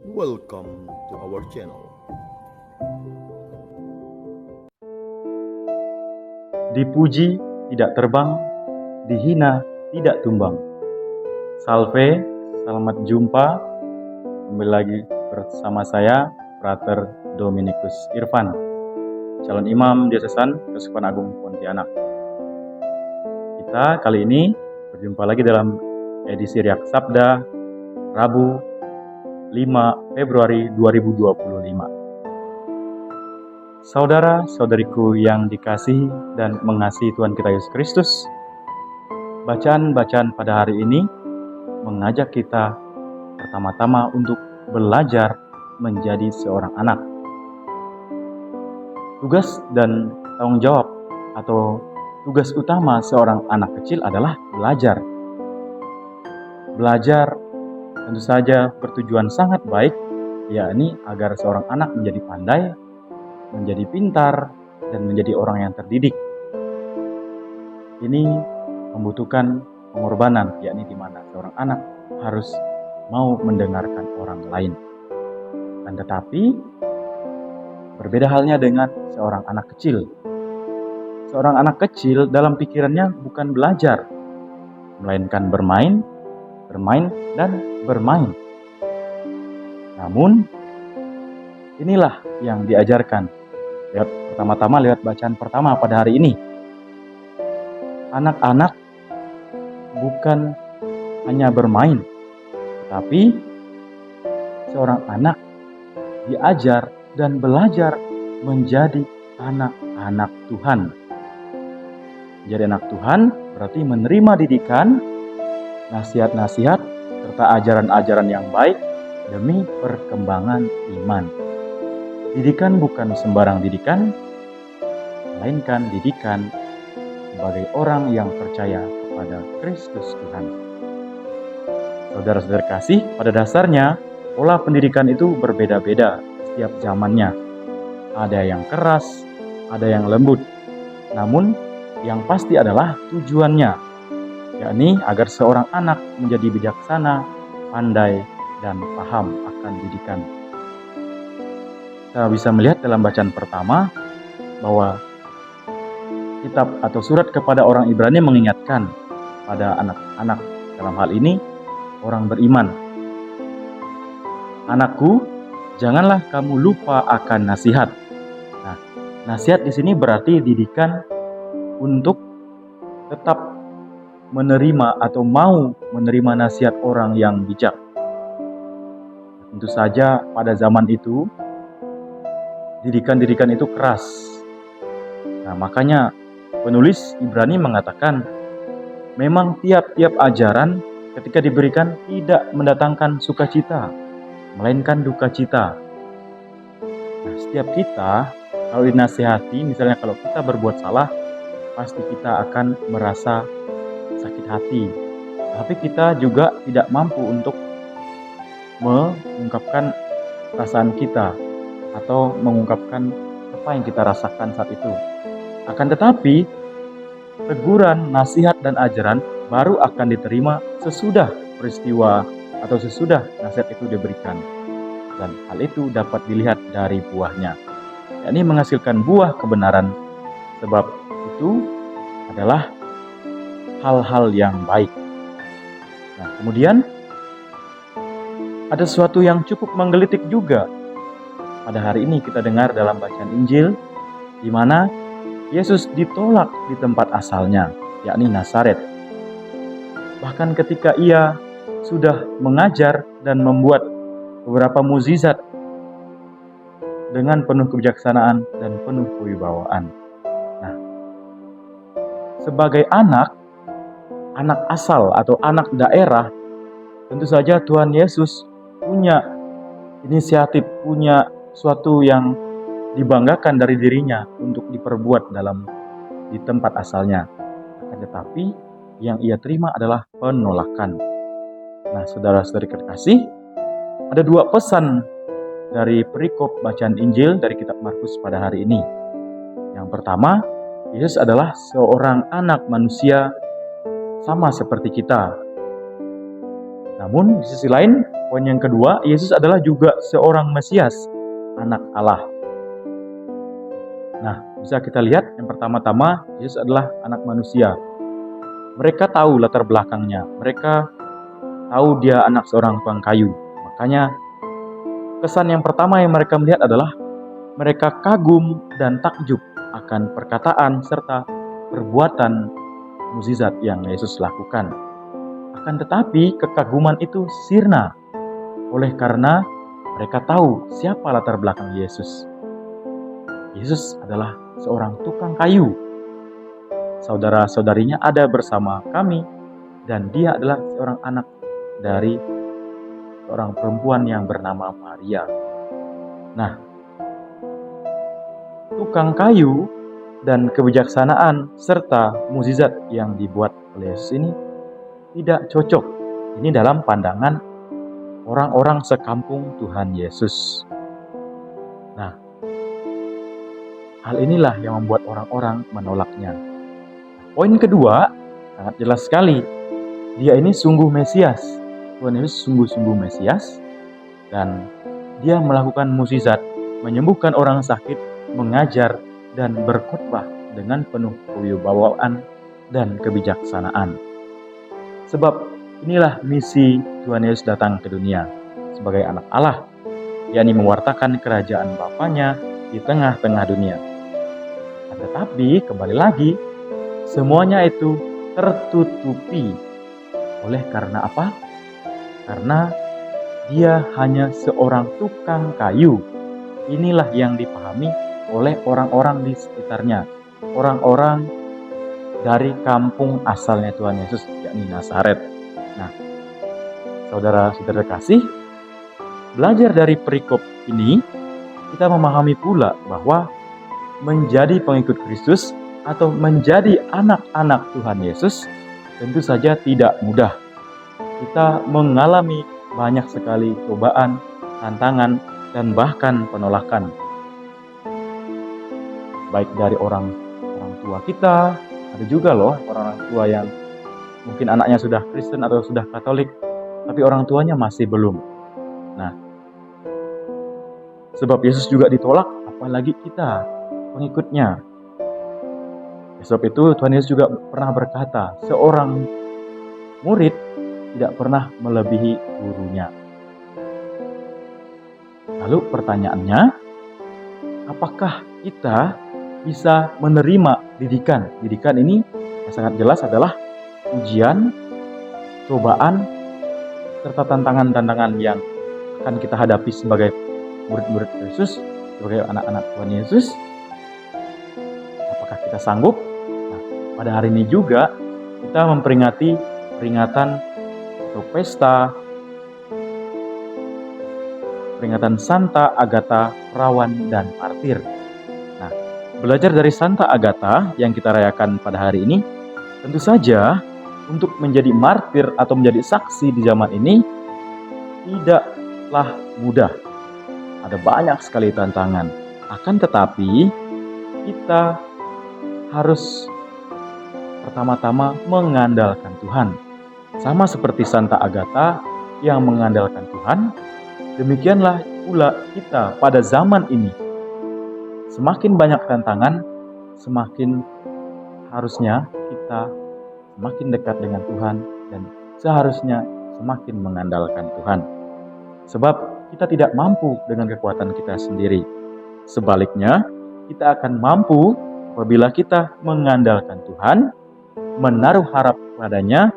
Welcome to our channel. Dipuji tidak terbang, dihina tidak tumbang. Salve, selamat jumpa. Kembali lagi bersama saya, Frater Dominikus Irfan, calon imam diocesan Keuskupan Agung Pontianak. Kita kali ini berjumpa lagi dalam edisi Riak Sabda, Rabu 5 Februari 2025. Saudara-saudariku yang dikasihi dan mengasihi Tuhan kita Yesus Kristus, bacaan-bacaan pada hari ini mengajak kita pertama-tama untuk belajar menjadi seorang anak. Tugas dan tanggung jawab atau tugas utama seorang anak kecil adalah belajar. Belajar tentu saja bertujuan sangat baik, yakni agar seorang anak menjadi pandai, menjadi pintar, dan menjadi orang yang terdidik. Ini membutuhkan pengorbanan, yakni di mana seorang anak harus mau mendengarkan orang lain. Dan tetapi berbeda halnya dengan seorang anak kecil. Seorang anak kecil dalam pikirannya bukan belajar, melainkan bermain, dan bermain. Namun inilah yang diajarkan pertama-tama lewat bacaan pertama pada hari ini. Anak-anak bukan hanya bermain, tetapi seorang anak diajar dan belajar menjadi anak-anak Tuhan. Jadi anak Tuhan berarti menerima didikan, nasihat-nasihat, serta ajaran-ajaran yang baik demi perkembangan iman. Didikan bukan sembarang didikan, melainkan didikan sebagai orang yang percaya kepada Kristus Tuhan. Saudara-saudara kasih, pada dasarnya pola pendidikan itu berbeda-beda setiap zamannya. Ada yang keras, ada yang lembut. Namun yang pasti adalah tujuannya, yakni agar seorang anak menjadi bijaksana, pandai, dan paham akan didikan. Kita bisa melihat dalam bacaan pertama bahwa kitab atau surat kepada orang Ibrani mengingatkan pada anak-anak, dalam hal ini orang beriman. Anakku, janganlah kamu lupa akan nasihat. Nah, nasihat di sini berarti didikan untuk tetap menerima atau mau menerima nasihat orang yang bijak. Tentu saja pada zaman itu didikan-didikan itu keras. Nah, makanya penulis Ibrani mengatakan memang tiap-tiap ajaran ketika diberikan tidak mendatangkan sukacita, melainkan duka cita. Nah, setiap kita kalau dinasihati, misalnya kalau kita berbuat salah, pasti kita akan merasa sakit hati. Tapi kita juga tidak mampu untuk mengungkapkan perasaan kita atau mengungkapkan apa yang kita rasakan saat itu. Akan tetapi, teguran, nasihat, dan ajaran baru akan diterima sesudah peristiwa atau sesudah nasihat itu diberikan. Dan hal itu dapat dilihat dari buahnya, yakni menghasilkan buah kebenaran. Sebab itu adalah hal-hal yang baik. Nah, kemudian ada sesuatu yang cukup menggelitik juga. Pada hari ini kita dengar dalam bacaan Injil, di mana Yesus ditolak di tempat asalnya, yakni Nazaret. Bahkan ketika ia sudah mengajar dan membuat beberapa mukjizat dengan penuh kebijaksanaan dan penuh kewibawaan. Nah, sebagai anak asal atau anak daerah, tentu saja Tuhan Yesus punya inisiatif, punya suatu yang dibanggakan dari dirinya untuk diperbuat di tempat asalnya. Akan tetapi yang ia terima adalah penolakan. Nah, saudara-saudari terkasih, ada dua pesan dari perikop bacaan Injil dari kitab Markus pada hari ini. Yang pertama, Yesus adalah seorang anak manusia sama seperti kita. Namun di sisi lain, poin yang kedua, Yesus adalah juga seorang Mesias, anak Allah. Nah, bisa kita lihat yang pertama-tama, Yesus adalah anak manusia. Mereka tahu latar belakangnya, mereka tahu dia anak seorang tukang kayu. Makanya kesan yang pertama yang mereka melihat adalah mereka kagum dan takjub akan perkataan serta perbuatan mukjizat yang Yesus lakukan. Akan tetapi kekaguman itu sirna oleh karena mereka tahu siapa latar belakang Yesus. Yesus adalah seorang tukang kayu. Saudara-saudarinya ada bersama kami dan dia adalah seorang anak dari seorang perempuan yang bernama Maria. Nah, tukang kayu dan kebijaksanaan serta mukjizat yang dibuat oleh Yesus ini tidak cocok. Ini dalam pandangan orang-orang sekampung Tuhan Yesus. Nah, hal inilah yang membuat orang-orang menolaknya. Poin kedua, sangat jelas sekali. Dia ini sungguh Mesias. Tuhan Yesus sungguh-sungguh Mesias. Dan dia melakukan mukjizat, menyembuhkan orang sakit, mengajar, dan berkhotbah dengan penuh kewibawaan dan kebijaksanaan. Sebab inilah misi Tuhan Yesus datang ke dunia sebagai anak Allah, yakni mewartakan kerajaan Bapanya di tengah-tengah dunia. Tetapi kembali lagi, semuanya itu tertutupi oleh karena apa? Karena dia hanya seorang tukang kayu. Inilah yang dipahami oleh orang-orang di sekitarnya, orang-orang dari kampung asalnya Tuhan Yesus, yakni Nazaret. Nah, saudara-saudara kasih, belajar dari perikop ini, kita memahami pula bahwa menjadi pengikut Kristus atau menjadi anak-anak Tuhan Yesus tentu saja tidak mudah. Kita mengalami banyak sekali cobaan, tantangan, dan bahkan penolakan. Baik dari orang tua kita, ada juga loh orang tua yang mungkin anaknya sudah Kristen atau sudah Katolik, tapi orang tuanya masih belum. Nah, sebab Yesus juga ditolak, apalagi kita pengikutnya. Sebab itu Tuhan Yesus juga pernah berkata, seorang murid tidak pernah melebihi gurunya. Lalu pertanyaannya, apakah kita bisa menerima didikan? Didikan ini yang sangat jelas adalah ujian, cobaan, serta tantangan-tantangan yang akan kita hadapi sebagai murid-murid Yesus, sebagai anak-anak Tuhan Yesus. Apakah kita sanggup? Nah, pada hari ini juga kita memperingati peringatan atau peringatan Santa Agatha, perawan dan martir. Nah, belajar dari Santa Agatha yang kita rayakan pada hari ini, tentu saja untuk menjadi martir atau menjadi saksi di zaman ini tidaklah mudah. Ada banyak sekali tantangan. Akan tetapi kita harus pertama-tama mengandalkan Tuhan. Sama seperti Santa Agatha yang mengandalkan Tuhan, demikianlah pula kita pada zaman ini. Semakin banyak tantangan, semakin harusnya kita semakin dekat dengan Tuhan dan seharusnya semakin mengandalkan Tuhan. Sebab kita tidak mampu dengan kekuatan kita sendiri. Sebaliknya, kita akan mampu apabila kita mengandalkan Tuhan, menaruh harap padanya,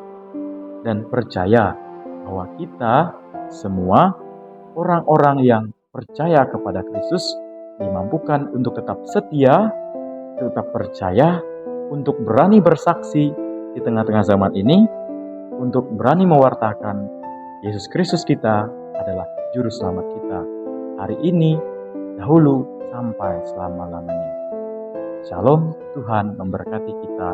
dan percaya bahwa kita semua orang-orang yang percaya kepada Kristus dimampukan untuk tetap setia, tetap percaya, untuk berani bersaksi di tengah-tengah zaman ini, untuk berani mewartakan Yesus Kristus kita adalah Juru Selamat kita. Hari ini, dahulu, sampai selama-lamanya. Shalom, Tuhan memberkati kita.